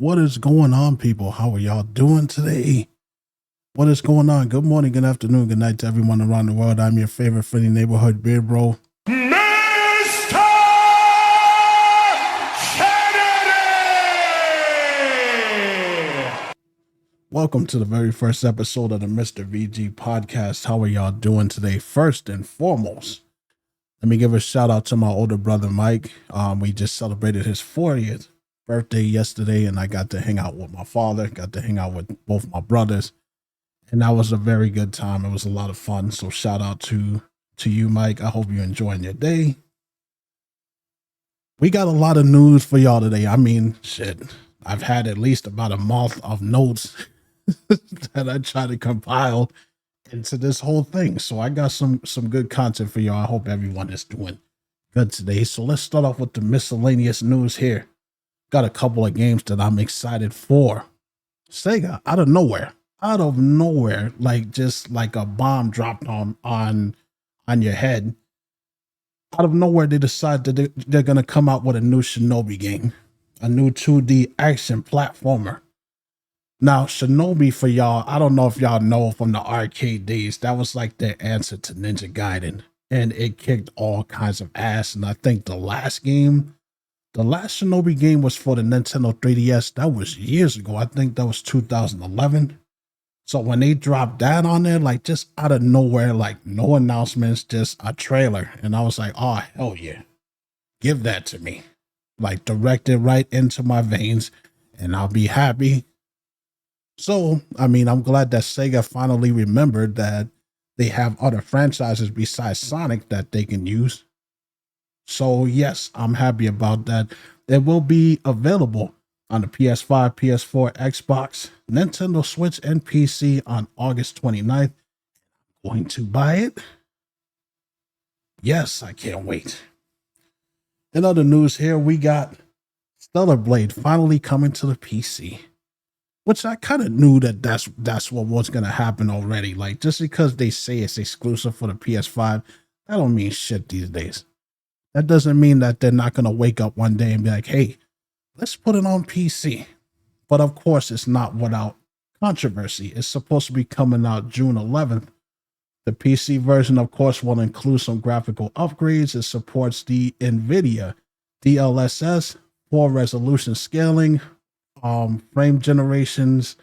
What is going on, people? How are y'all doing today? What is going on? Good morning, good afternoon, good night to everyone around the world. I'm your favorite friendly neighborhood beard bro, Mr. Kennedy! Welcome to the very first episode of the Mr. VG podcast. How are y'all doing today? First and foremost, let me give a shout out to my older brother, Mike. We just celebrated his 40th birthday yesterday, and I got to hang out with my father, got to hang out with both my brothers, and that was a very good time. It was a lot of fun. So shout out to you, Mike. I hope you're enjoying your day. We got a lot of news for y'all today. I mean, shit, I've had at least about a month of notes that I try to compile into this whole thing. So I got some good content for y'all. I hope everyone is doing good today. So let's start off with the miscellaneous news here. Got a couple of games that I'm excited for. Sega, out of nowhere, like just like a bomb dropped on your head. Out of nowhere, they decide that they're going to come out with a new Shinobi game, a new 2D action platformer. Now, Shinobi, for y'all, I don't know if y'all know from the arcade days, that was like their answer to Ninja Gaiden, and it kicked all kinds of ass. And I think the last Shinobi game was for the Nintendo 3DS. That was years ago. I think that was 2011. So when they dropped that on there, like just out of nowhere, like no announcements, just a trailer. And I was like, oh, hell yeah. Give that to me. Like direct it right into my veins and I'll be happy. So, I mean, I'm glad that Sega finally remembered that they have other franchises besides Sonic that they can use. So, yes, I'm happy about that. It will be available on the PS5, PS4, Xbox, Nintendo Switch, and PC on August 29th. I'm going to buy it. Yes, I can't wait. In other news here, we got Stellar Blade finally coming to the PC. Which I kind of knew that's what was going to happen already. Like, just because they say it's exclusive for the PS5, that don't mean shit these days. That doesn't mean that they're not going to wake up one day and be like, hey, let's put it on PC. But of course, it's not without controversy. It's supposed to be coming out June 11th. The PC version, of course, will include some graphical upgrades. It supports the NVIDIA DLSS, 4 resolution scaling, frame generations,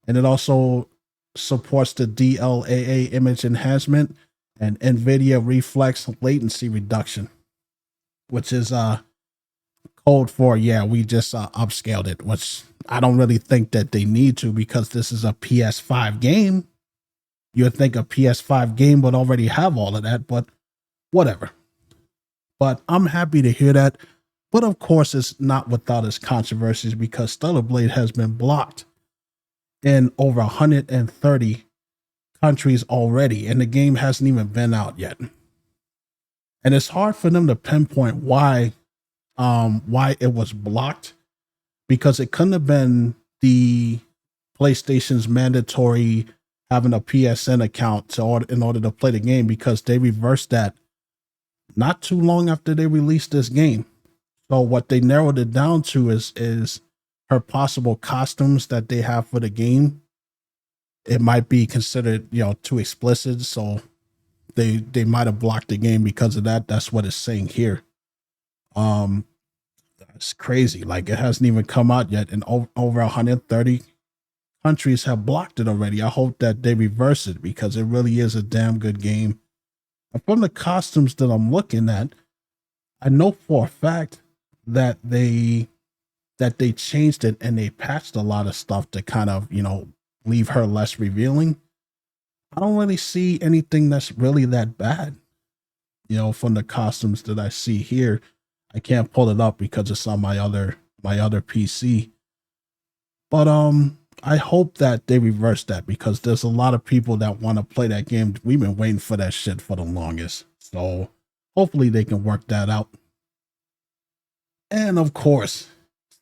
and it also supports the DLAA image enhancement and NVIDIA reflex latency reduction, which is code for, yeah, we just upscaled it, which I don't really think that they need to because this is a PS5 game. You'd think a PS5 game would already have all of that, but whatever. But I'm happy to hear that. But of course, it's not without its controversies because Stellar Blade has been blocked in over 130 countries already, and the game hasn't even been out yet. And it's hard for them to pinpoint why it was blocked, because it couldn't have been the PlayStation's mandatory having a PSN account in order to play the game, because they reversed that not too long after they released this game. So what they narrowed it down to is her possible costumes that they have for the game. It might be considered, too explicit. So they might have blocked the game because of that. That's what it's saying here. That's crazy. Like, it hasn't even come out yet, and over 130 countries have blocked it already. I hope that they reverse it because it really is a damn good game. And from the costumes that I'm looking at, I know for a fact that they changed it and they patched a lot of stuff to kind of, leave her less revealing. I don't really see anything that's really that bad, from the costumes that I see here. I can't pull it up because it's on my other PC. But I hope that they reverse that, because there's a lot of people that want to play that game. We've been waiting for that shit for the longest. So hopefully they can work that out. And of course,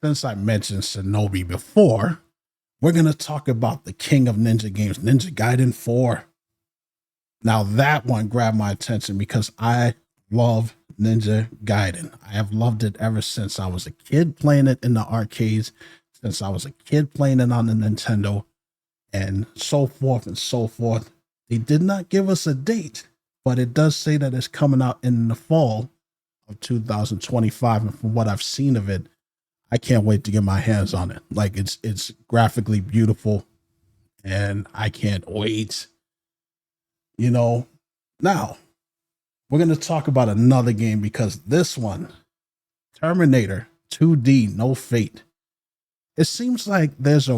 since I mentioned Shinobi before, we're going to talk about the king of ninja games, Ninja Gaiden 4. Now that one grabbed my attention because I love Ninja Gaiden. I have loved it ever since I was a kid playing it in the arcades, since I was a kid playing it on the Nintendo, and so forth and so forth. They did not give us a date, but it does say that it's coming out in the fall of 2025. And from what I've seen of it, I can't wait to get my hands on it. Like it's graphically beautiful, and I can't wait. You know, now we're gonna talk about another game because this one, Terminator 2D No Fate. It seems like there's a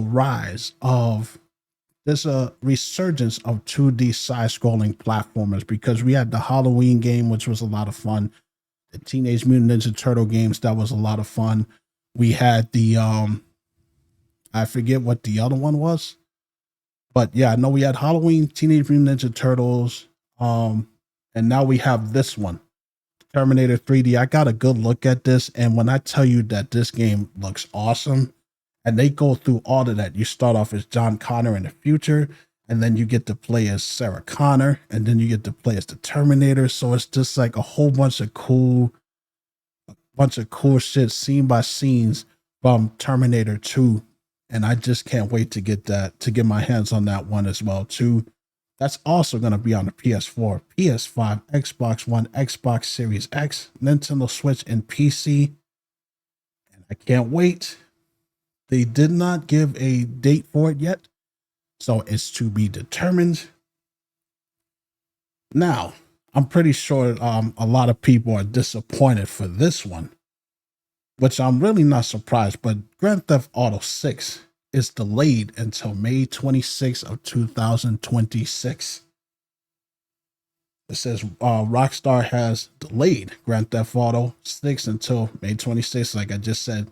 resurgence of 2D side-scrolling platformers because we had the Halloween game, which was a lot of fun. The Teenage Mutant Ninja Turtle games, that was a lot of fun. We had the I forget what the other one was, but yeah, I know we had Halloween, Teenage Mutant Ninja Turtles, and now we have this one, Terminator 3D. I got a good look at this, and when I tell you that this game looks awesome, and they go through all of that. You start off as John Connor in the future, and then you get to play as Sarah Connor, and then you get to play as the Terminator. So it's just like a whole bunch of cool shit, scene by scenes from Terminator 2. And I just can't wait to get my hands on that one as well too. That's also going to be on the PS4, PS5, Xbox One, Xbox Series X, Nintendo Switch, and PC. And I can't wait. They did not give a date for it yet, so it's to be determined. Now, I'm pretty sure a lot of people are disappointed for this one, which I'm really not surprised, but Grand Theft Auto 6 is delayed until May 26th of 2026. It says Rockstar has delayed Grand Theft Auto 6 until May 26th, like I just said.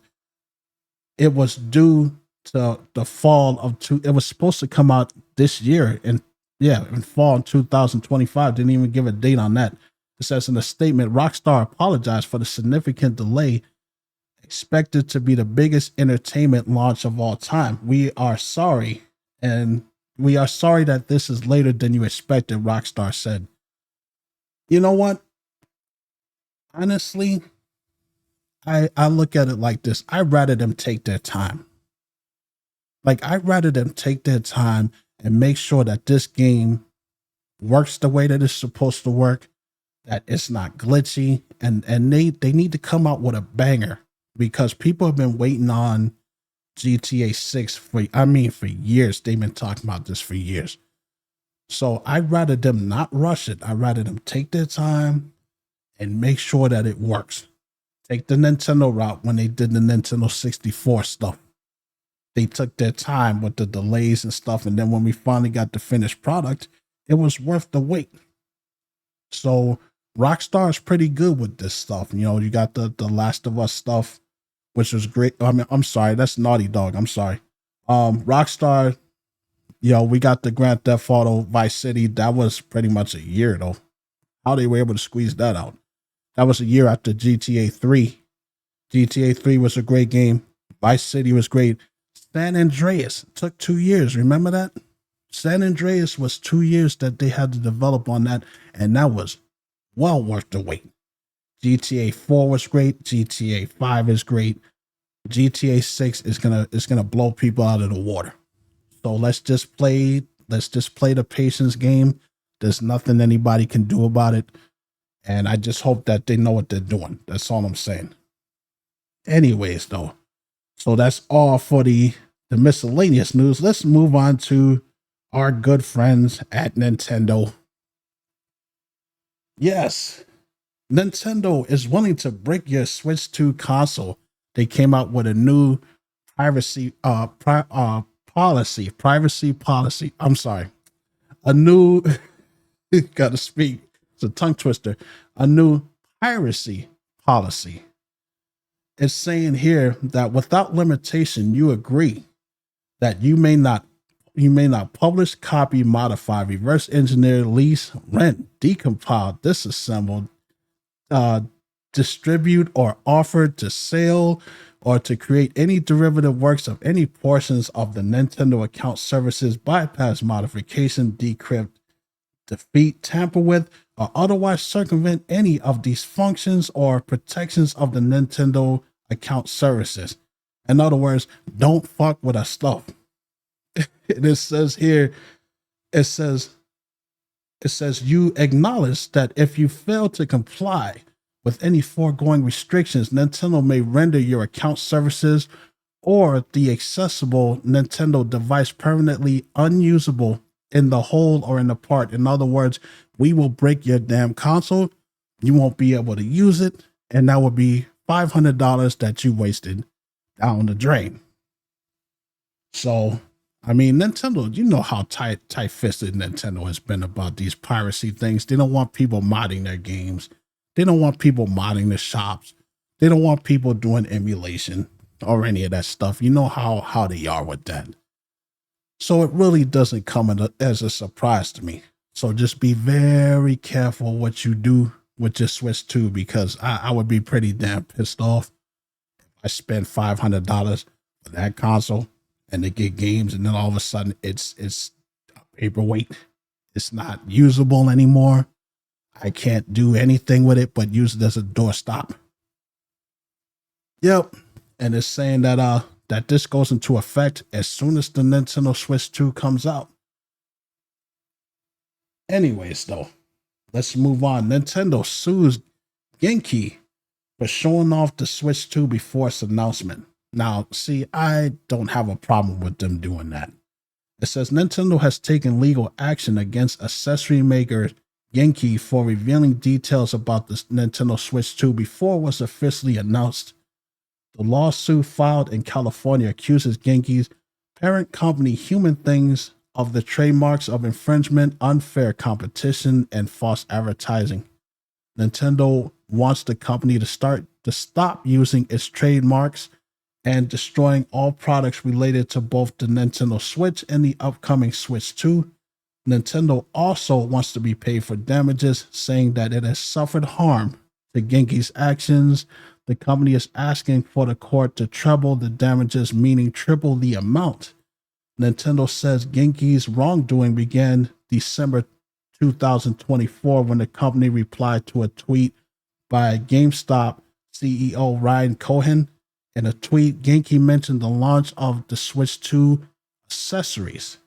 It was due to the fall of it was supposed to come out this year, and in fall in 2025. Didn't even give a date on that. It says in a statement, Rockstar apologized for the significant delay, expected to be the biggest entertainment launch of all time. We are sorry, and we are sorry that this is later than you expected, Rockstar said. You know what? Honestly, I look at it like this. I'd rather them take their time. Like, I'd rather them take their time and make sure that this game works the way that it's supposed to work, that it's not glitchy, and they need to come out with a banger, because people have been waiting on GTA 6 for years. They've been talking about this for years. So I'd rather them not rush it. I'd rather them take their time and make sure that it works. Take the Nintendo route when they did the Nintendo 64 stuff. They took their time with the delays and stuff, and then when we finally got the finished product, it was worth the wait. So Rockstar is pretty good with this stuff. You know, you got the Last of Us stuff, which was great. I mean, I'm sorry, that's Naughty Dog. I'm sorry. Rockstar, we got the Grand Theft Auto Vice City. That was pretty much a year though. How they were able to squeeze that out. That was a year after GTA 3. GTA 3 was a great game. Vice City was great. San Andreas took 2 years. Remember that? San Andreas was 2 years that they had to develop on that, and that was well worth the wait. GTA 4 was great. GTA 5 is great. GTA 6 is gonna blow people out of the water. So let's just play the patience game. There's nothing anybody can do about it. And I just hope that they know what they're doing. That's all I'm saying. Anyways, though, so that's all for the miscellaneous news. Let's move on to our good friends at Nintendo. Yes, Nintendo is willing to break your Switch 2 console. They came out with a new privacy policy. I'm sorry. A new gotta speak. It's a tongue twister. A new piracy policy. It's saying here that without limitation, you agree that you may not publish, copy, modify, reverse engineer, lease, rent, decompile, disassemble, distribute, or offer to sale or to create any derivative works of any portions of the Nintendo account services, bypass, modification, decrypt, defeat, tamper with, or otherwise circumvent any of these functions or protections of the Nintendo account services. In other words, don't fuck with our stuff. It says here, it says, you acknowledge that if you fail to comply with any foregoing restrictions, Nintendo may render your account services or the accessible Nintendo device permanently unusable in the whole or in the part. In other words, we will break your damn console. You won't be able to use it, and that would be $500 that you wasted down the drain. So, I mean, Nintendo, you know how tight-fisted Nintendo has been about these piracy things. They don't want people modding their games. They don't want people modding the shops. They don't want people doing emulation or any of that stuff. You know how they are with that. So it really doesn't come as a surprise to me. So just be very careful what you do with your Switch 2, because I would be pretty damn pissed off if I spend $500 for that console and to get games, and then all of a sudden it's a paperweight. It's not usable anymore. I can't do anything with it but use it as a doorstop. Yep. And it's saying that that this goes into effect as soon as the Nintendo Switch 2 comes out. Anyways, though, let's move on. Nintendo sues Genki for showing off the Switch 2 before its announcement. Now, see, I don't have a problem with them doing that. It says Nintendo has taken legal action against accessory maker Genki for revealing details about the Nintendo Switch 2 before it was officially announced. The lawsuit filed in California accuses Genki's parent company Human Things of the trademarks of infringement, unfair competition, and false advertising. Nintendo wants the company to stop using its trademarks and destroying all products related to both the Nintendo Switch and the upcoming Switch 2. Nintendo also wants to be paid for damages, saying that it has suffered harm to Genki's actions. The company is asking for the court to treble the damages, meaning triple the amount. Nintendo says Genki's wrongdoing began December 2024 when the company replied to a tweet by GameStop CEO Ryan Cohen. In a tweet, Genki mentioned the launch of the Switch 2 accessories.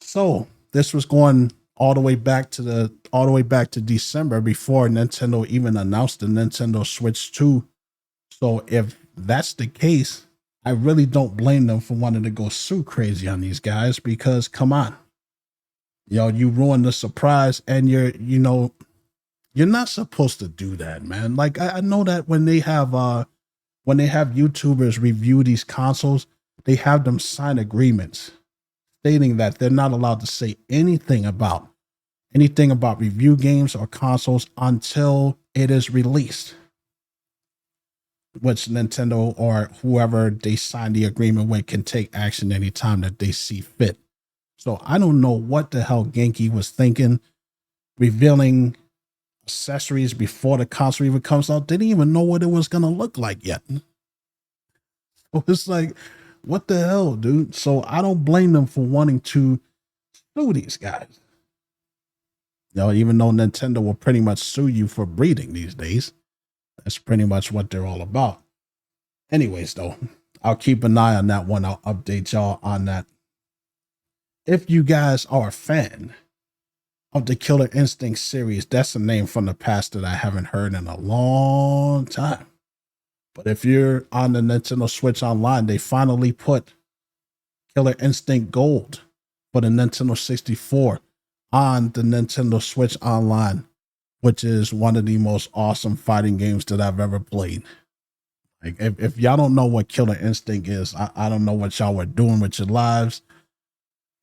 So this was going all the way back to December before Nintendo even announced the Nintendo Switch 2. So if that's the case, I really don't blame them for wanting to go sue crazy on these guys, because come on, you ruined the surprise, and you're not supposed to do that, man. Like I know that when they have YouTubers review these consoles, they have them sign agreements stating that they're not allowed to say anything about review games or consoles until it is released, which Nintendo or whoever they sign the agreement with can take action anytime that they see fit. So I don't know what the hell Genki was thinking, revealing accessories before the console even comes out. They didn't even know what it was going to look like yet. So it's like, what the hell, dude? So I don't blame them for wanting to sue these guys. Even though Nintendo will pretty much sue you for breeding these days. That's pretty much what they're all about. Anyways, though, I'll keep an eye on that one. I'll update y'all on that. If you guys are a fan of the Killer Instinct series, that's a name from the past that I haven't heard in a long time. But if you're on the Nintendo Switch Online, they finally put Killer Instinct Gold for the Nintendo 64 on the Nintendo Switch Online, which is one of the most awesome fighting games that I've ever played. Like, if y'all don't know what Killer Instinct is, I don't know what y'all were doing with your lives.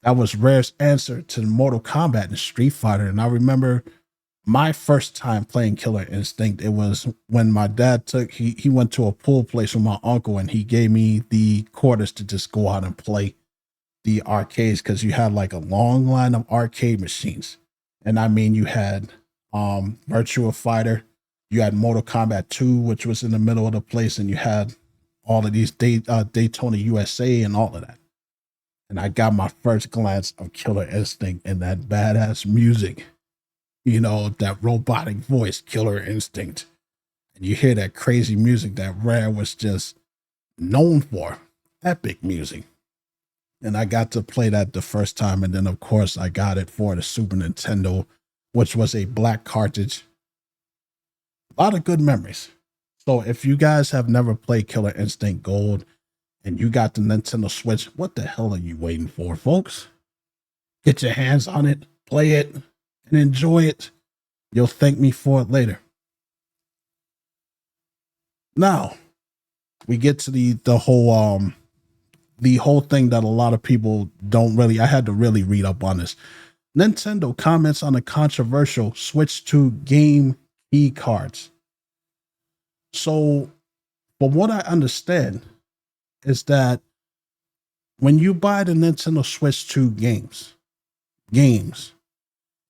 That was Rare's answer to Mortal Kombat and Street Fighter. And I remember my first time playing Killer Instinct, it was when my dad he went to a pool place with my uncle, and he gave me the quarters to just go out and play the arcades, because you had like a long line of arcade machines. And I mean, you had Virtua Fighter, you had Mortal Kombat 2, which was in the middle of the place, and you had all of these Daytona USA and all of that. And I got my first glance of Killer Instinct and that badass music, that robotic voice, Killer Instinct. And you hear that crazy music that Rare was just known for epic music. And I got to play that the first time. And then, of course, I got it for the Super Nintendo, which was a black cartridge. A lot of good memories. So if you guys have never played Killer Instinct Gold and you got the Nintendo Switch, what the hell are you waiting for, folks? Get your hands on it, play it, and enjoy it. You'll thank me for it later. Now, we get to the whole thing that a lot of people don't really, I had to really read up on this. Nintendo comments on the controversial Switch 2 game key cards. So, from what I understand, is that when you buy the Nintendo Switch 2 games,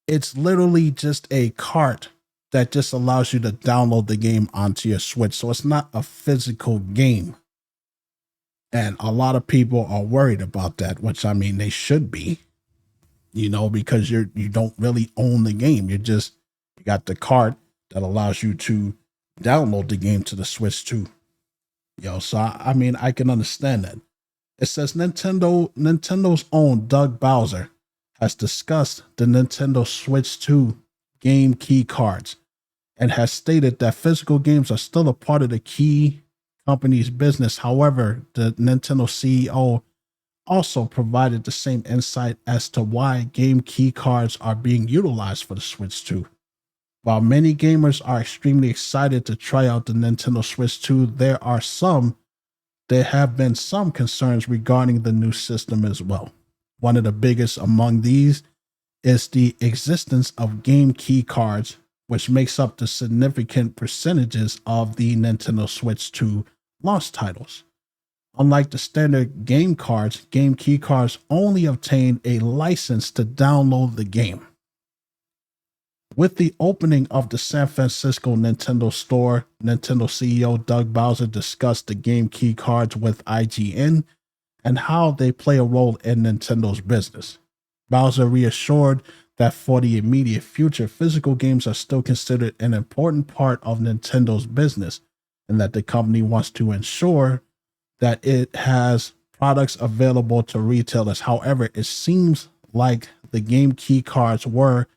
it's literally just a cart that just allows you to download the game onto your Switch. So it's not a physical game. And a lot of people are worried about that, which I mean, they should be, because you don't really own the game. You got the cart that allows you to download the game to the Switch too. So I mean, I can understand that. It says Nintendo's own Doug Bowser has discussed the Nintendo Switch 2 game key cards and has stated that physical games are still a part of the key company's business. However, the Nintendo CEO also provided the same insight as to why game key cards are being utilized for the Switch 2. While many gamers are extremely excited to try out the Nintendo Switch 2, there have been some concerns regarding the new system as well. One of the biggest among these is the existence of game key cards, which makes up the significant percentages of the Nintendo Switch 2 launch titles. Unlike the standard game cards, game key cards only obtain a license to download the game. With the opening of the San Francisco Nintendo store, Nintendo CEO Doug Bowser discussed the game key cards with IGN and how they play a role in Nintendo's business. Bowser reassured that for the immediate future, physical games are still considered an important part of Nintendo's business, and that the company wants to ensure that it has products available to retailers. However, it seems like the game key cards were,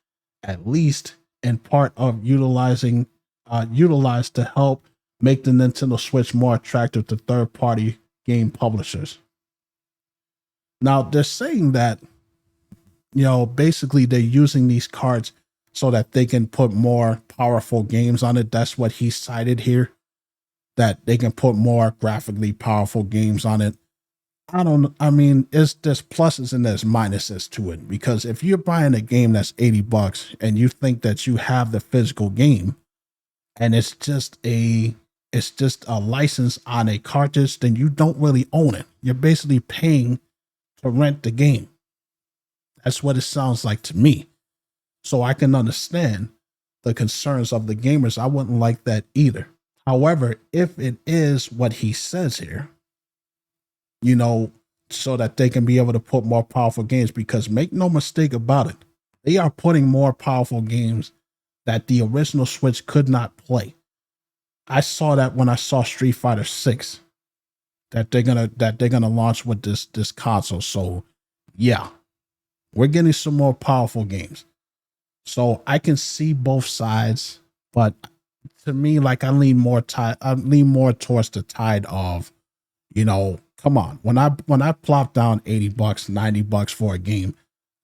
at least in part, of utilized to help make the Nintendo Switch more attractive to third-party game publishers. Now, they're saying that, basically they're using these cards so that they can put more powerful games on it. That's what he cited here, that they can put more graphically powerful games on it. There's pluses and there's minuses to it, because if you're buying a game that's $80 and you think that you have the physical game and it's just a license on a cartridge, then you don't really own it. You're basically paying to rent the game. That's what it sounds like to me. So I can understand the concerns of the gamers. I wouldn't like that either. However, if it is what he says here, so that they can be able to put more powerful games, because make no mistake about it, they are putting more powerful games that the original Switch could not play. I saw that when I saw Street Fighter 6 that they're gonna launch with this console. So yeah, we're getting some more powerful games. So I can see both sides, but to me, like, I lean more towards the tide of, come on. When I plop down $80, $90 for a game,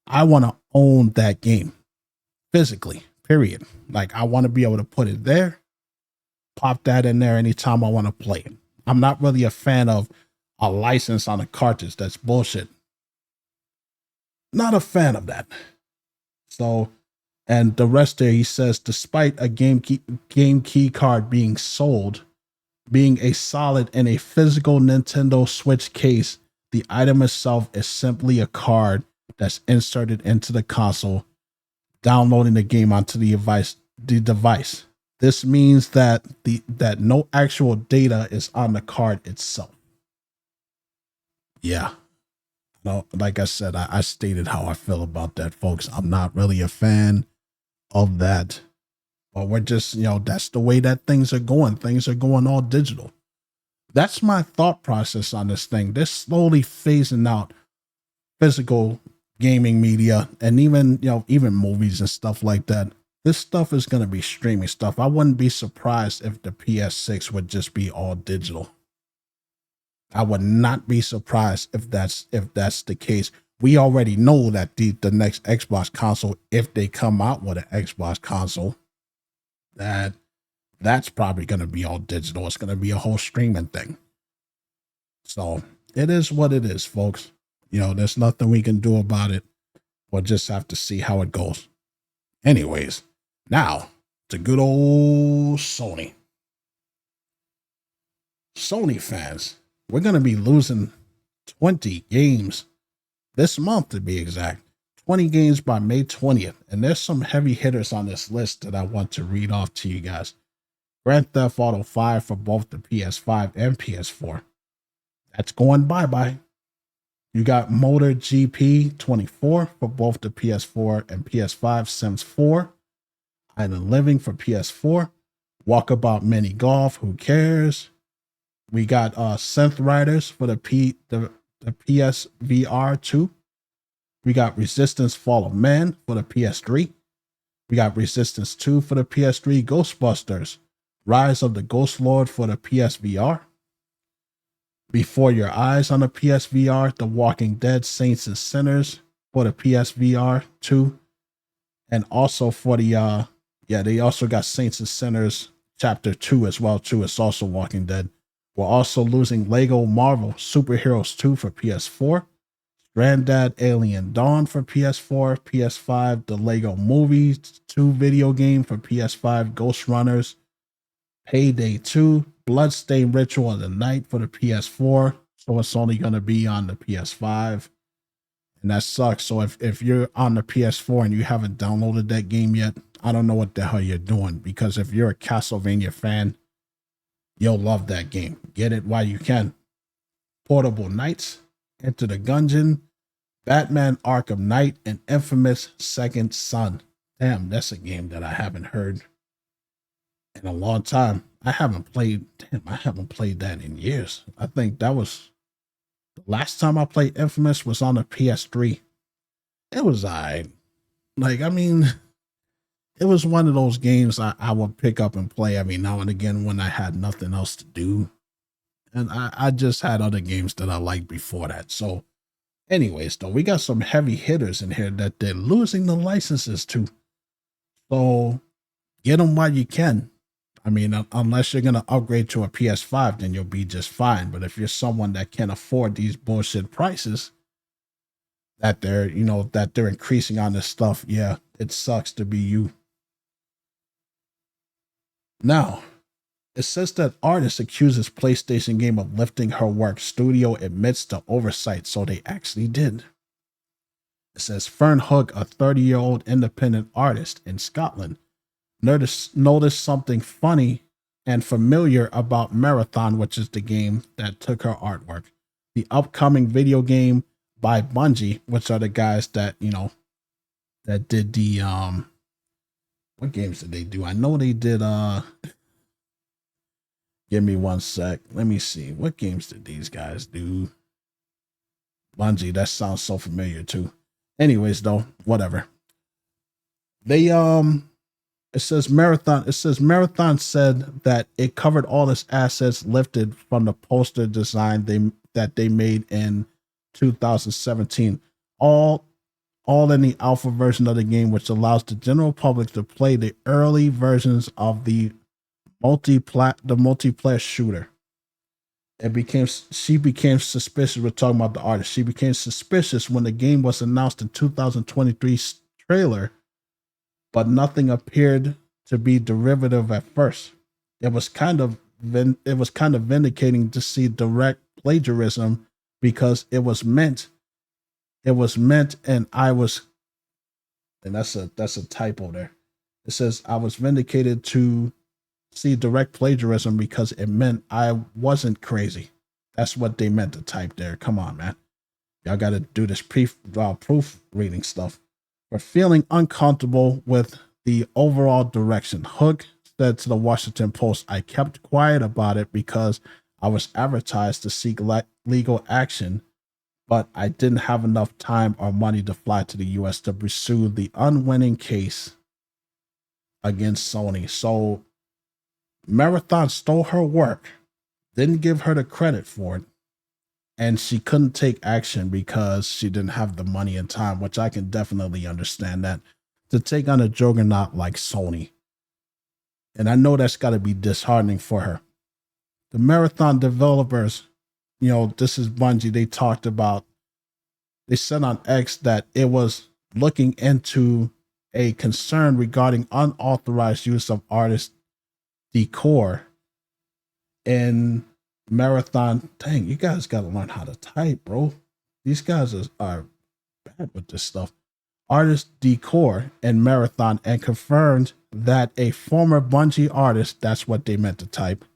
I want to own that game physically, period. Like, I want to be able to put it there, pop that in there anytime I want to play it. I'm not really a fan of a license on a cartridge. That's bullshit. Not a fan of that. So, and the rest there, he says, despite a game key card being sold, being a solid in a physical Nintendo Switch case, the item itself is simply a card that's inserted into the console, downloading the game onto the device. This means that no actual data is on the card itself. Yeah. No, like I said, I stated how I feel about that, folks. I'm not really a fan of that. But we're just, that's the way that things are going. Things are going all digital. That's my thought process on this thing. They're slowly phasing out physical gaming media and even movies and stuff like that. This stuff is going to be streaming stuff. I wouldn't be surprised if the PS6 would just be all digital. I would not be surprised if that's the case. We already know that the next Xbox console, if they come out with an Xbox console, that's probably going to be all digital. It's going to be a whole streaming thing. So it is what it is, folks. There's nothing we can do about it. We'll just have to see how it goes. Anyways, now to good old Sony. Sony fans, we're going to be losing 20 games this month, to be exact. 20 games by May 20th. And there's some heavy hitters on this list that I want to read off to you guys. Grand Theft Auto 5 for both the PS5 and PS4. That's going bye-bye. You got Motor GP 24 for both the PS4 and PS5. Sims 4. Island Living for PS4. Walkabout Mini Golf. Who cares? We got Synth Riders for the PSVR 2. We got Resistance Fall of Man for the PS3. We got Resistance 2 for the PS3. Ghostbusters Rise of the Ghost Lord for the PSVR. Before Your Eyes on the PSVR. The Walking Dead Saints and Sinners for the PSVR 2. And also for the they also got Saints and Sinners Chapter 2 as well too. It's also Walking Dead. We're also losing Lego Marvel Superheroes 2 for PS4. Granddad Alien Dawn for PS4, PS5, the Lego Movie 2 video game for PS5, Ghost Runners, Payday 2, Bloodstained Ritual of the Night for the PS4, so it's only going to be on the PS5, and that sucks. So if you're on the PS4 and you haven't downloaded that game yet, I don't know what the hell you're doing, because if you're a Castlevania fan, you'll love that game. Get it while you can. Portable Knights, Enter the Gungeon, Batman Arkham Knight, and Infamous Second Son. Damn, that's a game that I haven't heard in a long time. I haven't played that in years. I think that was the last time I played Infamous was on the PS3. It was alright. It was one of those games I would pick up and play every now and again when I had nothing else to do. And I just had other games that I liked before that. So anyways, though, we got some heavy hitters in here that they're losing the licenses to. So get them while you can. I mean, unless you're going to upgrade to a PS5, then you'll be just fine. But if you're someone that can't afford these bullshit prices that they're increasing on this stuff, yeah, it sucks to be you. Now, it says that artist accuses PlayStation game of lifting her work. Studio admits to oversight, so they actually did. It says Fern Hook, a 30-year-old independent artist in Scotland, noticed something funny and familiar about Marathon, which is the game that took her artwork. The upcoming video game by Bungie, which are the guys that, that did the, what games did they do? I know they did, give me one sec. Let me see. What games did these guys do? Bungie, that sounds so familiar too. Anyways, though, whatever. They, it says Marathon said that it covered all its assets lifted from the poster design that they made in 2017. All in the alpha version of the game, which allows the general public to play the early versions of the multiplayer shooter. She became suspicious. We're talking about the artist. She became suspicious when the game was announced in 2023's trailer, but nothing appeared to be derivative at first. It was kind of vindicating to see direct plagiarism, because it was meant, and that's a typo there. It says I was vindicated to see direct plagiarism because it meant I wasn't crazy. That's what they meant to type there. Come on, man. Y'all got to do this proofreading stuff. We're feeling uncomfortable with the overall direction. Hook said to the Washington Post, I kept quiet about it because I was advertised to seek legal action, but I didn't have enough time or money to fly to the US to pursue the unwinning case against Sony. So Marathon stole her work, didn't give her the credit for it, and she couldn't take action because she didn't have the money and time, which I can definitely understand that, to take on a juggernaut like Sony. And I know that's got to be disheartening for her. The Marathon developers, this is Bungie, they talked about, they said on X that it was looking into a concern regarding unauthorized use of artist decor in Marathon. Dang, you guys got to learn how to type, bro. These guys are bad with this stuff. Artist decor in Marathon, and confirmed that a former Bungie artist, that's what they meant to type,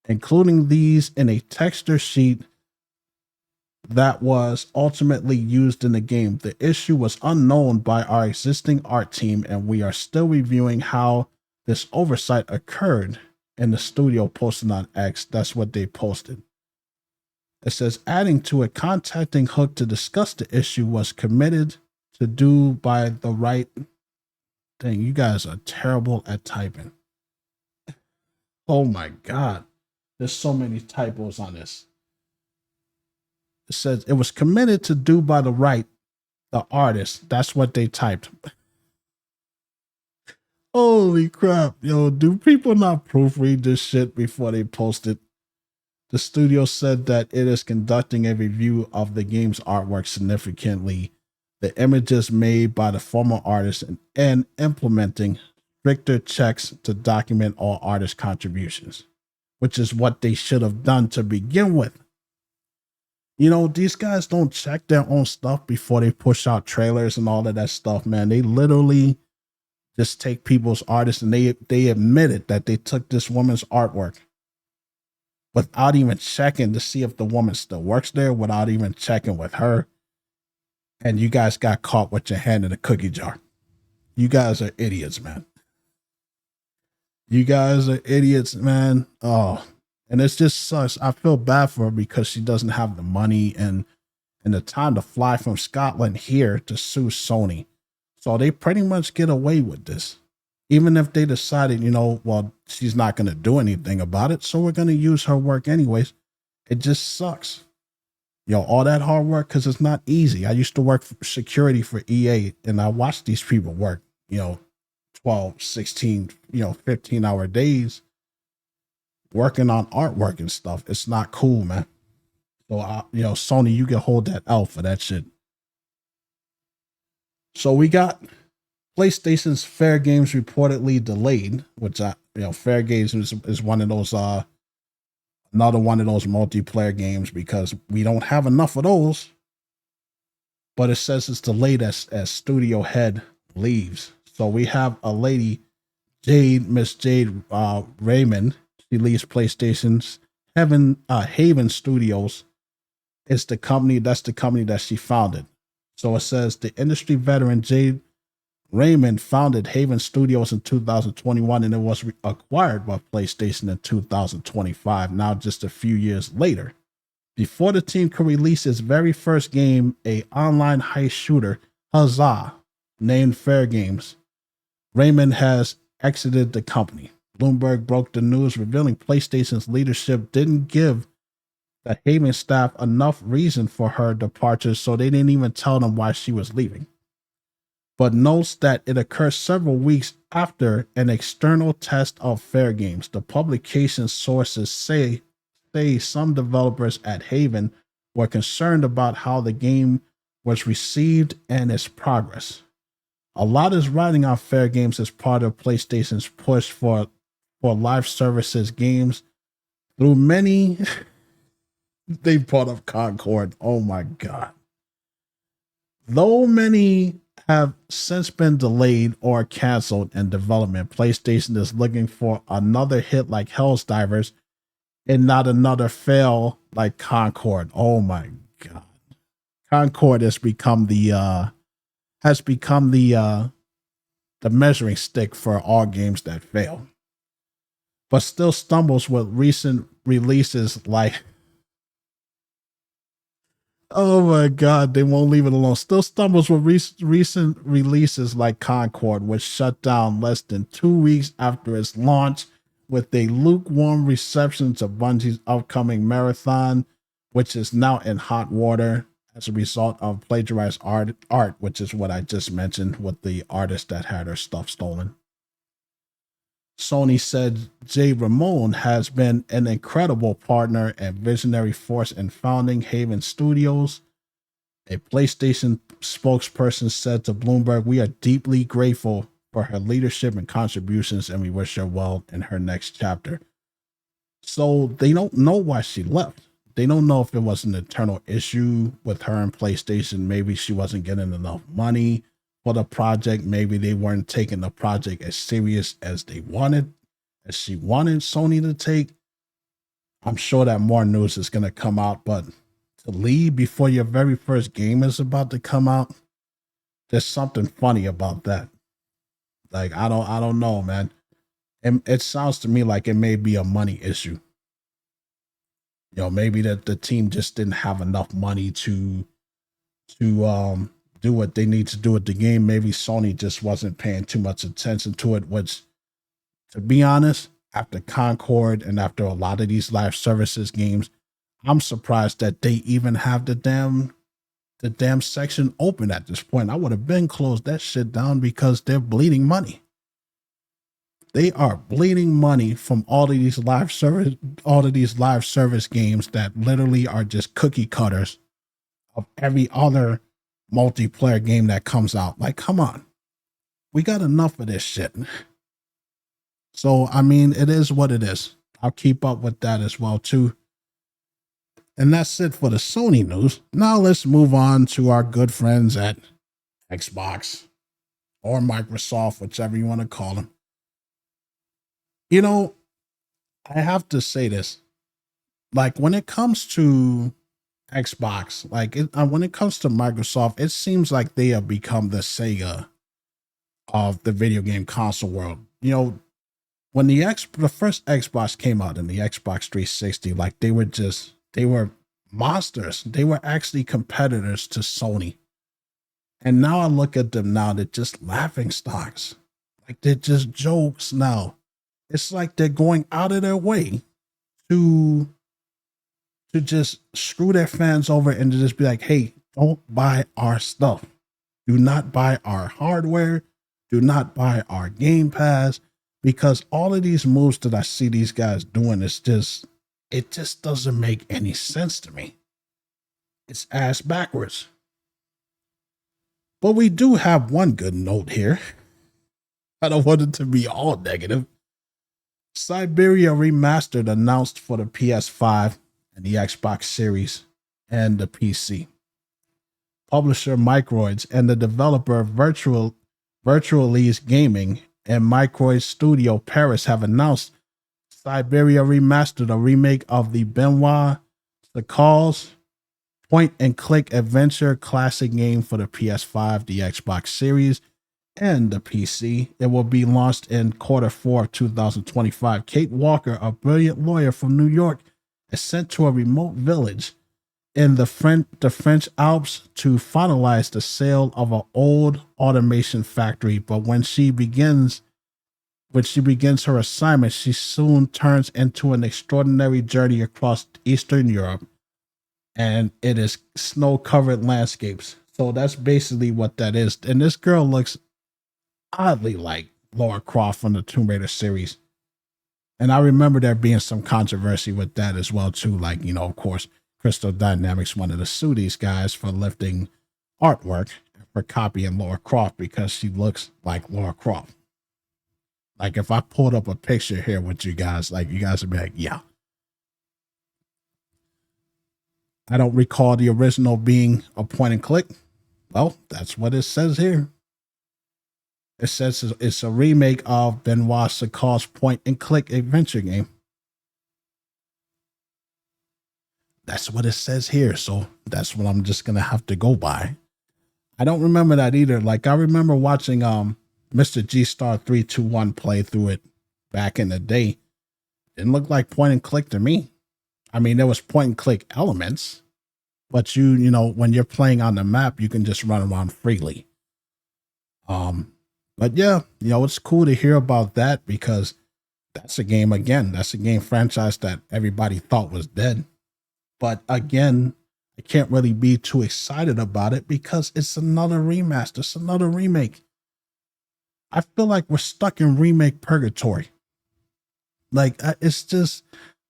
including these in a texture sheet that was ultimately used in the game. The issue was unknown by our existing art team, and we are still reviewing how this oversight occurred. In the studio posted on X, that's what they posted. It says, adding to it, contacting Hook to discuss the issue was committed to do by the right. Dang, you guys are terrible at typing. Oh my God. There's so many typos on this. It says it was committed to do by the right, the artist. That's what they typed. Holy crap. Yo, do people not proofread this shit before they post it? The studio said that it is conducting a review of the game's artwork significantly, the images made by the former artist, and implementing stricter checks to document all artist contributions, which is what they should have done to begin with. These guys don't check their own stuff before they push out trailers and all of that stuff, man. They literally just take people's artists, and they admitted that they took this woman's artwork without even checking to see if the woman still works there, without even checking with her. And you guys got caught with your hand in a cookie jar. You guys are idiots, man. You guys are idiots, man. Oh, and it's just sucks. I feel bad for her because she doesn't have the money and the time to fly from Scotland here to sue Sony. So they pretty much get away with this. Even if they decided, well, she's not going to do anything about it, so we're going to use her work anyways. It just sucks. All that hard work, because it's not easy. I used to work for security for EA, and I watched these people work, 12, 16, 15-hour days working on artwork and stuff. It's not cool, man. So, Sony, you can hold that L for that shit. So we got PlayStation's Fair Games reportedly delayed, which Fair Games is one of those another one of those multiplayer games, because we don't have enough of those. But it says it's delayed as studio head leaves. So we have a lady, Miss Jade Raymond. She leaves PlayStation's Haven Studios. It's the company that she founded. So it says the industry veteran Jade Raymond founded Haven Studios in 2021, and it was acquired by PlayStation in 2025, now just a few years later. Before the team could release its very first game, a online heist shooter, Huzzah, named Fair Games, Raymond has exited the company. Bloomberg broke the news, revealing PlayStation's leadership didn't give the Haven staff enough reason for her departure, so they didn't even tell them why she was leaving. But notes that it occurred several weeks after an external test of Fair Games. The publication's sources say some developers at Haven were concerned about how the game was received and its progress. A lot is riding on Fair Games as part of PlayStation's push for live services games. Through many, they brought up Concord. Oh my God. Though many have since been delayed or canceled in development, PlayStation is looking for another hit like Hell's Divers and not another fail like Concord. Oh my God. Concord has become the measuring stick for all games that fail. but still stumbles with recent releases like, oh my God, they won't leave it alone. Still stumbles with recent releases like Concord, which shut down less than 2 weeks after its launch, with a lukewarm reception to Bungie's upcoming marathon, which is now in hot water as a result of plagiarized art, which is what I just mentioned with the artist that had her stuff stolen. Sony said Jay Ramone has been an incredible partner and visionary force in founding Haven Studios. A PlayStation spokesperson said to Bloomberg, "We are deeply grateful for her leadership and contributions, and we wish her well in her next chapter." So they don't know why she left. They don't know if it was an internal issue with her and PlayStation. Maybe she wasn't getting enough money for the project. Maybe they weren't taking the project as serious as she wanted Sony to take. I'm sure that more news is going to come out, but to leave before your very first game is about to come out, there's something funny about that. Like, I don't know, man. It sounds to me like it may be a money issue. You know, maybe that the team just didn't have enough money to do what they need to do with the game. Maybe Sony just wasn't paying too much attention to it, which, to be honest, after Concord and after a lot of these live services games, I'm surprised that they even have the damn section open at this point. I would have been closed that shit down because they're bleeding money. They are bleeding money from all of these live service games that literally are just cookie cutters of every other multiplayer game that comes out. Like, come on. We got enough of this shit. So, I mean, it is what it is. I'll keep up with that as well, too. And that's it for the Sony news. Now let's move on to our good friends at Xbox or Microsoft, whichever you want to call them. You know, I have to say this. Like, when it comes to Xbox, when it comes to Microsoft, it seems like they have become the Sega of the video game console world. You know, when the first Xbox came out and the Xbox 360, like, they were monsters. They were actually competitors to Sony. And now I look at them now, they're just laughing stocks. Like, they're just jokes now. It's like they're going out of their way to just screw their fans over and to just be like, hey, don't buy our stuff. Do not buy our hardware. Do not buy our Game Pass. Because all of these moves that I see these guys doing it just doesn't make any sense to me. It's ass backwards. But we do have one good note here. I don't want it to be all negative. Siberia Remastered announced for the PS5 and the Xbox Series and the PC. Publisher Microids and the developer Virtualise Gaming and Microids Studio Paris have announced Siberia Remastered, a remake of the Benoit Sacal's point-and-click adventure classic game for the PS5, the Xbox Series, and the PC. It will be launched in Q4 of 2025. Kate Walker, a brilliant lawyer from New York, is sent to a remote village in the French Alps to finalize the sale of an old automation factory. But when she begins her assignment, she soon turns into an extraordinary journey across Eastern Europe, and it is snow-covered landscapes. So that's basically what that is. And this girl looks oddly like Lara Croft from the Tomb Raider series. And I remember there being some controversy with that as well, too. Like, you know, of course, Crystal Dynamics wanted to sue these guys for lifting artwork, for copying Lara Croft, because she looks like Lara Croft. Like, if I pulled up a picture here with you guys, like, you guys would be like, yeah. I don't recall the original being a point and click. Well, that's what it says here. It says it's a remake of Benoit Sacal's point and click adventure game. That's what it says here. So that's what I'm just going to have to go by. I don't remember that either. Like, I remember watching Mr. G Star 321 play through it back in the day. Didn't look like point and click to me. I mean, there was point and click elements, but you know, when you're playing on the map, you can just run around freely. But yeah, you know, it's cool to hear about that because that's a game again. That's a game franchise that everybody thought was dead. But again, I can't really be too excited about it because it's another remaster. It's another remake. I feel like we're stuck in remake purgatory. Like it's just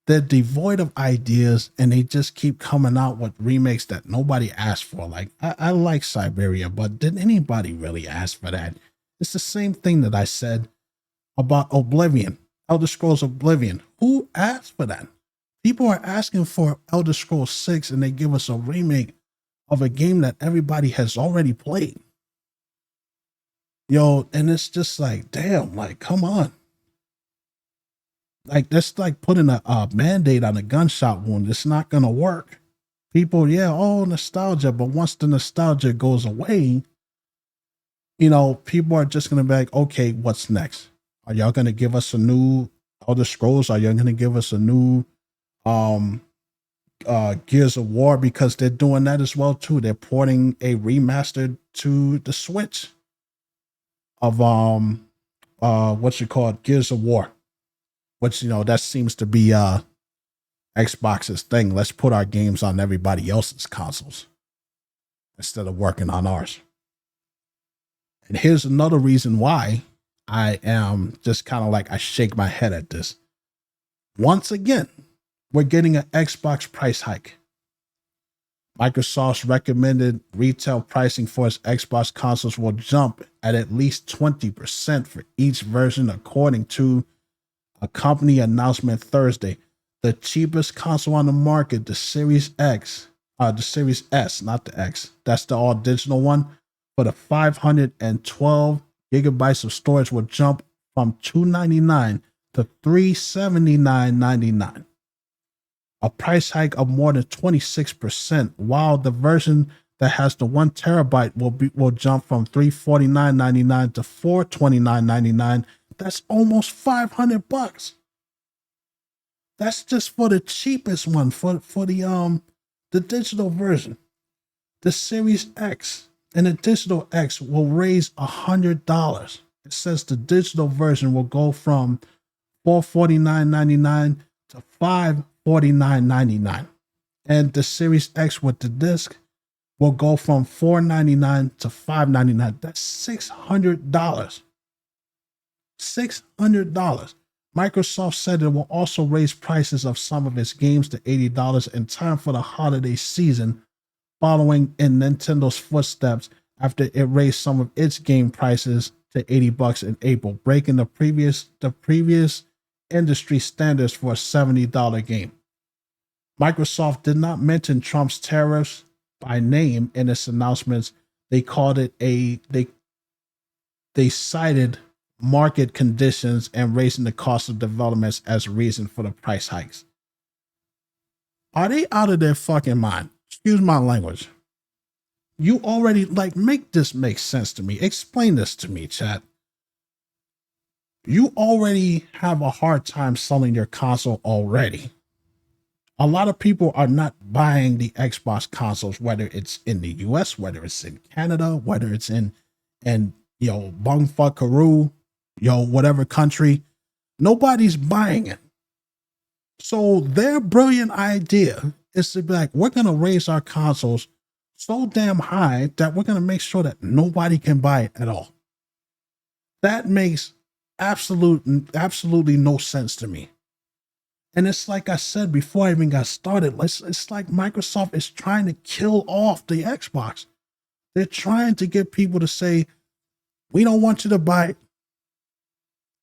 they're devoid of ideas and they just keep coming out with remakes that nobody asked for. Like I like Siberia, but did anybody really ask for that? It's the same thing that I said about Oblivion, Elder Scrolls Oblivion. Who asked for that? People are asking for Elder Scrolls 6 and they give us a remake of a game that everybody has already played. Yo, and it's just like, damn, like, come on. Like, that's like putting a Band-Aid on a gunshot wound. It's not going to work. People, yeah, oh, nostalgia. But once the nostalgia goes away, you know, people are just going to be like, okay, what's next? Are y'all going to give us a new Elder Scrolls? Are y'all going to give us a new Gears of War? Because they're doing that as well, too. They're porting a remastered to the Switch of what's it called? Gears of War. Which, you know, that seems to be Xbox's thing. Let's put our games on everybody else's consoles instead of working on ours. And here's another reason why I am just kind of like, I shake my head at this. Once again, we're getting an Xbox price hike. Microsoft's recommended retail pricing for its Xbox consoles will jump at least 20% for each version, according to a company announcement Thursday. The cheapest console on the market, the Series S, not the X. That's the all digital one. For the 512 gigabytes of storage will jump from $299 to $379.99. A price hike of more than 26%, while the version that has the 1 terabyte will jump from $349.99 to $429.99. That's almost $500. That's just for the cheapest one, for the digital version. The Series X and the digital X will raise $100. It says the digital version will go from $449.99 to $549.99. And the Series X with the disc will go from $499 to $599. That's $600. $600. Microsoft said it will also raise prices of some of its games to $80 in time for the holiday season, following in Nintendo's footsteps after it raised some of its game prices to $80 in April, breaking the previous industry standards for a $70 game. Microsoft did not mention Trump's tariffs by name in its announcements. They called it they cited market conditions and raising the cost of developments as a reason for the price hikes. Are they out of their fucking mind? Excuse my language. You already, like, make this make sense to me. Explain this to me, chat. You already have a hard time selling your console already. A lot of people are not buying the Xbox consoles, whether it's in the US, whether it's in Canada, whether it's in bumfuckaroo, whatever country. Nobody's buying it. So their brilliant idea is to be like, we're going to raise our consoles so damn high that we're going to make sure that nobody can buy it at all. That makes absolutely no sense to me. And it's like I said before I even got started, it's like Microsoft is trying to kill off the Xbox. They're trying to get people to say, we don't want you to buy it.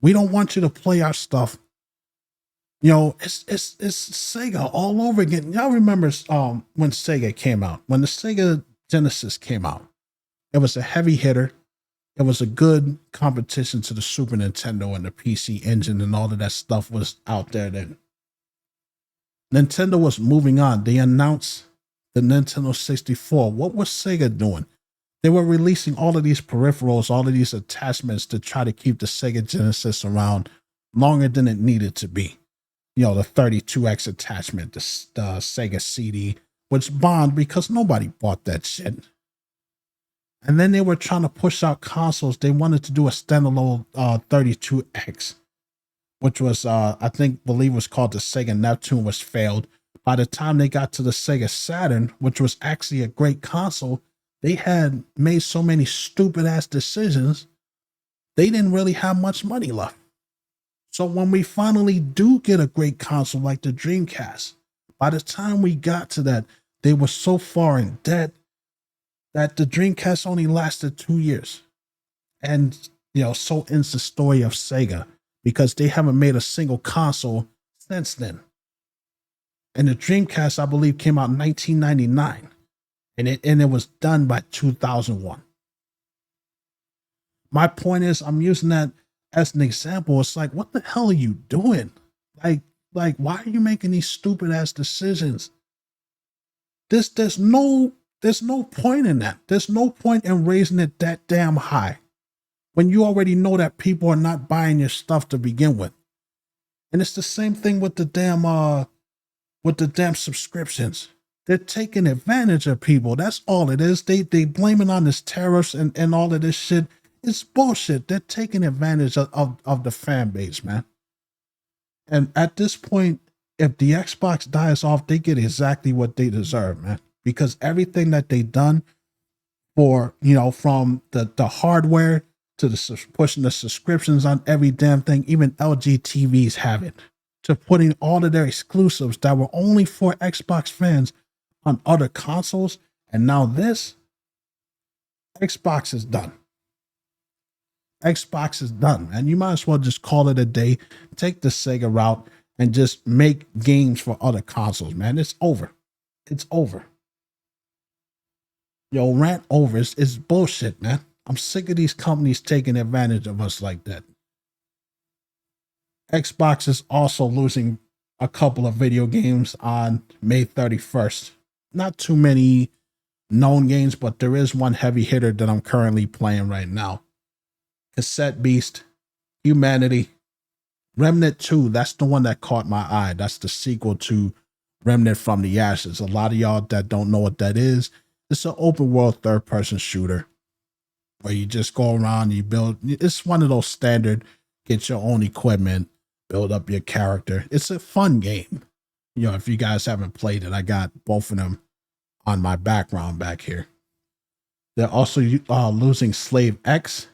We don't want you to play our stuff. It's Sega all over again. Y'all remember when Sega came out, when the Sega Genesis came out, it was a heavy hitter. It was a good competition to the Super Nintendo and the PC Engine and all of that stuff was out there then. Nintendo was moving on. They announced the Nintendo 64. What was Sega doing? They were releasing all of these peripherals, all of these attachments to try to keep the Sega Genesis around longer than it needed to be. the 32X attachment, the Sega CD, which bombed because nobody bought that shit. And then they were trying to push out consoles. They wanted to do a standalone 32X, which was, believe was called the Sega Neptune, which failed. By the time they got to the Sega Saturn, which was actually a great console, they had made so many stupid ass decisions, they didn't really have much money left. So when we finally do get a great console like the Dreamcast, by the time we got to that, they were so far in debt that the Dreamcast only lasted 2 years. And, so ends the story of Sega, because they haven't made a single console since then. And the Dreamcast, I believe, came out in 1999. And it was done by 2001. My point is, I'm using that as an example. It's like, what the hell are you doing? Like, why are you making these stupid ass decisions? There's no point in that. There's no point in raising it that damn high when you already know that people are not buying your stuff to begin with. And it's the same thing with the damn subscriptions. They're taking advantage of people. That's all it is. They blame it on this tariffs and all of this shit. It's bullshit. They're taking advantage of the fan base, man. And at this point, if the Xbox dies off, they get exactly what they deserve, man. Because everything that they done for, from the hardware to pushing the subscriptions on every damn thing, even LG TVs have it, to putting all of their exclusives that were only for Xbox fans on other consoles. And now this, Xbox is done. Xbox is done, man. You might as well just call it a day, take the Sega route, and just make games for other consoles, man. It's over. It's over. Rant over. It's bullshit, man. I'm sick of these companies taking advantage of us like that. Xbox is also losing a couple of video games on May 31st. Not too many known games, but there is one heavy hitter that I'm currently playing right now. Cassette Beast, Humanity, Remnant 2. That's the one that caught my eye. That's the sequel to Remnant from the Ashes. A lot of y'all that don't know what that is, it's an open world third-person shooter where you just go around, you build. It's one of those standard, get your own equipment, build up your character. It's a fun game. If you guys haven't played it, I got both of them on my background back here. They're also losing Slave X,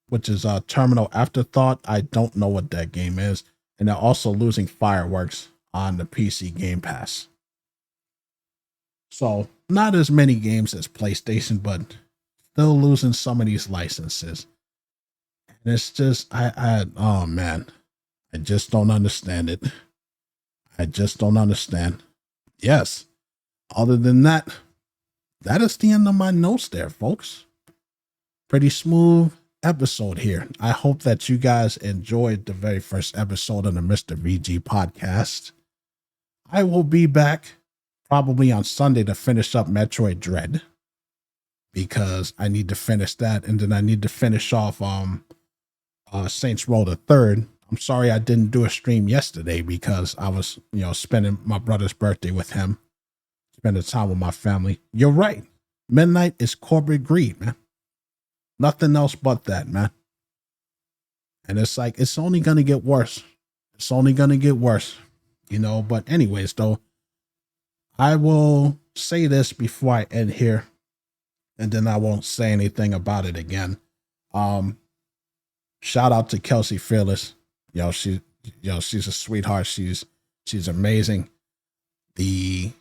which is a Terminal Afterthought. I don't know what that game is. And they're also losing Fireworks on the PC Game Pass. So not as many games as PlayStation, but still losing some of these licenses. And it's just, oh man, I just don't understand it. I just don't understand. Yes. Other than that, that is the end of my notes there, folks. Pretty smooth episode here. I hope that you guys enjoyed the very first episode of the Mr. VG podcast. I will be back probably on Sunday to finish up Metroid Dread, because I need to finish that, and then I need to finish off Saints Row the Third. I'm sorry I didn't do a stream yesterday because I was, spending my brother's birthday with him, spending time with my family. You're right. Midnight is corporate greed, man. Nothing else but that, man. And it's like, it's only going to get worse. It's only going to get worse, But anyways, though, I will say this before I end here, and then I won't say anything about it again. Shout out to Kelsey Fearless. She's a sweetheart. She's amazing. The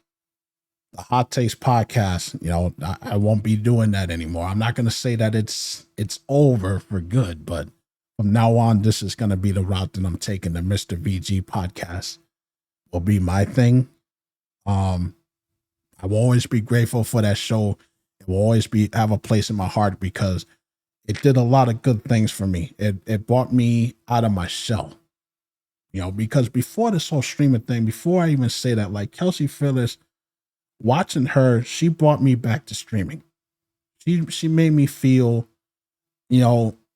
Hot Taste podcast, I won't be doing that anymore. I'm not going to say that it's over for good, but from now on, this is going to be the route that I'm taking. The Mr. VG podcast will be my thing. I will always be grateful for that show. It will always have a place in my heart because it did a lot of good things for me. It brought me out of my shell, because before this whole streaming thing, before I even say that, like Kelsey Phyllis, watching her, she brought me back to streaming. She made me feel,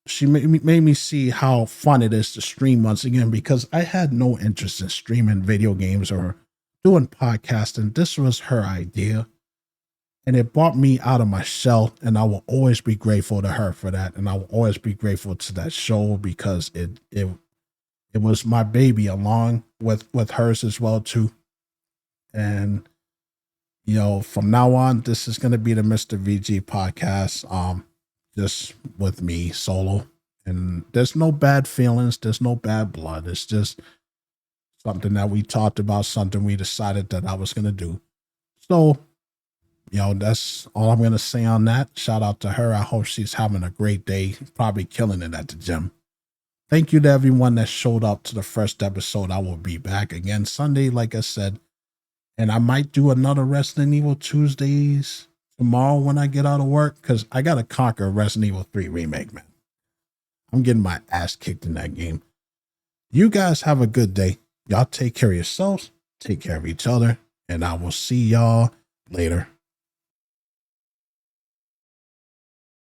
she made me see how fun it is to stream once again, because I had no interest in streaming video games or doing podcasting. This was her idea, and it brought me out of my shell, and I will always be grateful to her for that, and I will always be grateful to that show, because it was my baby, along with hers as well too. And from now on, this is going to be the Mr. VG podcast, just with me solo, and there's no bad feelings, there's no bad blood. It's just something that we talked about, something we decided that I was going to do. So, that's all I'm going to say on that. Shout out to her. I hope she's having a great day, probably killing it at the gym. Thank you to everyone that showed up to the first episode. I will be back again Sunday, like I said. And I might do another Resident Evil Tuesdays tomorrow when I get out of work, because I got to conquer Resident Evil 3 Remake, man. I'm getting my ass kicked in that game. You guys have a good day. Y'all take care of yourselves, take care of each other, and I will see y'all later.